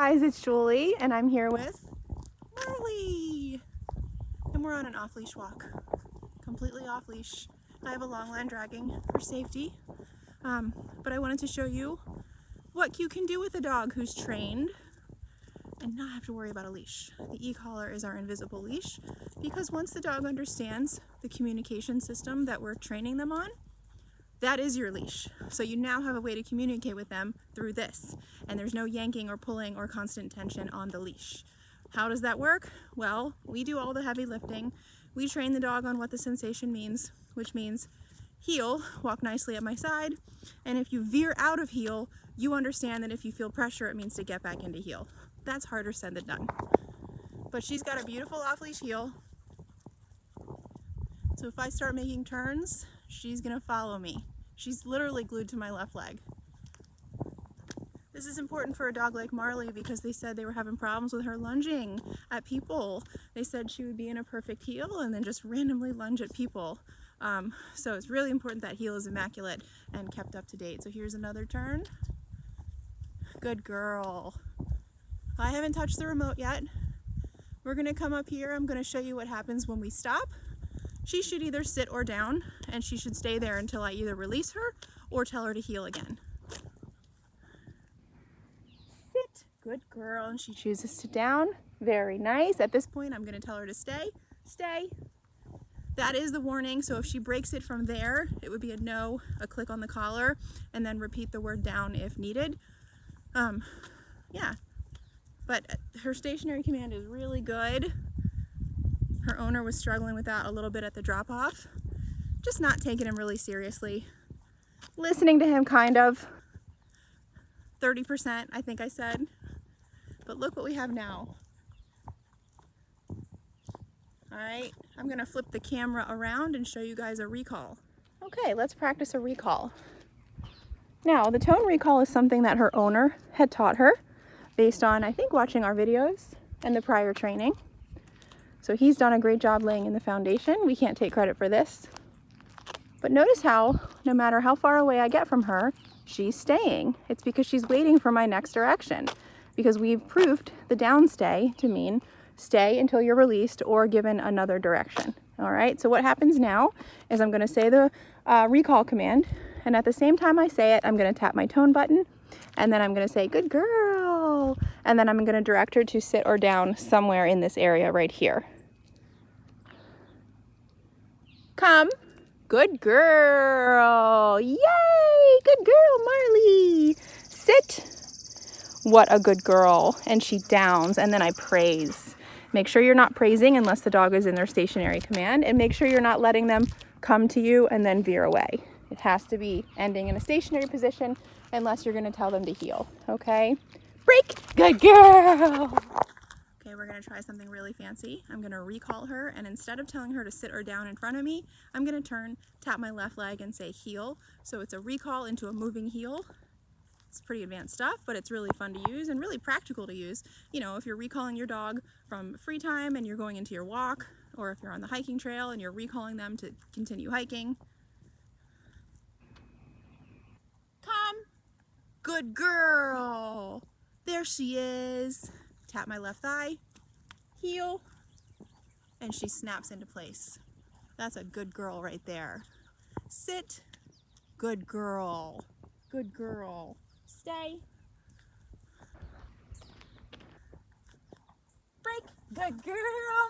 guys, it's Julie and I'm here with Marley. And we're on an off-leash walk. Completely off-leash. I have a long line dragging for safety. But I wanted to show you what you can do with a dog who's trained and not have to worry about a leash. The e-collar is our invisible leash because once the dog understands the communication system that we're training them on, that is your leash. So you now have a way to communicate with them through this. And there's no yanking or pulling or constant tension on the leash. How does that work? Well, we do all the heavy lifting. We train the dog on what the sensation means, which means heel, walk nicely at my side. And if you veer out of heel, you understand that if you feel pressure, it means to get back into heel. That's harder said than done. But she's got a beautiful off-leash heel. So if I start making turns, she's gonna follow me. She's literally glued to my left leg. This is important for a dog like Marley because they said they were having problems with her lunging at people. They said she would be in a perfect heel and then just randomly lunge at people. So it's really important that heel is immaculate and kept up to date. So here's another turn. Good girl. I haven't touched the remote yet. We're gonna come up here. I'm gonna show you what happens when we stop. She should either sit or down, and she should stay there until I either release her or tell her to heel again. Sit, good girl, and she chooses to down. Very nice. At this point, I'm gonna tell her to stay. Stay. That is the warning, so if she breaks it from there, it would be a no, a click on the collar, and then repeat the word down if needed. Yeah, but her stationary command is really good. Her owner was struggling with that a little bit at the drop-off. Just not taking him really seriously. Listening to him kind of. 30%, I think I said. But look what we have now. All right, I'm gonna flip the camera around and show you guys a recall. Okay, let's practice a recall. Now, the tone recall is something that her owner had taught her based on, I think, watching our videos and the prior training. So he's done a great job laying in the foundation. We can't take credit for this. But notice how, no matter how far away I get from her, she's staying. It's because she's waiting for my next direction. Because we've proved the downstay to mean stay until you're released or given another direction. All right, so what happens now is I'm gonna say the recall command, and at the same time I say it, I'm gonna tap my tone button, and then I'm gonna say, good girl, and then I'm gonna direct her to sit or down somewhere in this area right here. Come. Good girl. Yay! Good girl, Marley. Sit. What a good girl. And she downs, and then I praise. Make sure you're not praising unless the dog is in their stationary command, and make sure you're not letting them come to you and then veer away. It has to be ending in a stationary position unless you're going to tell them to heel. Okay? Break. Good girl. Okay, we're gonna try something really fancy. I'm gonna recall her, and instead of telling her to sit or down in front of me, I'm gonna turn, tap my left leg and say heel. So it's a recall into a moving heel. It's pretty advanced stuff, but it's really fun to use and really practical to use. You know, if you're recalling your dog from free time and you're going into your walk, or if you're on the hiking trail and you're recalling them to continue hiking. Come. Good girl. There she is. Tap my left thigh, heel, and she snaps into place. That's a good girl right there. Sit, good girl, good girl. Stay. Break, good girl,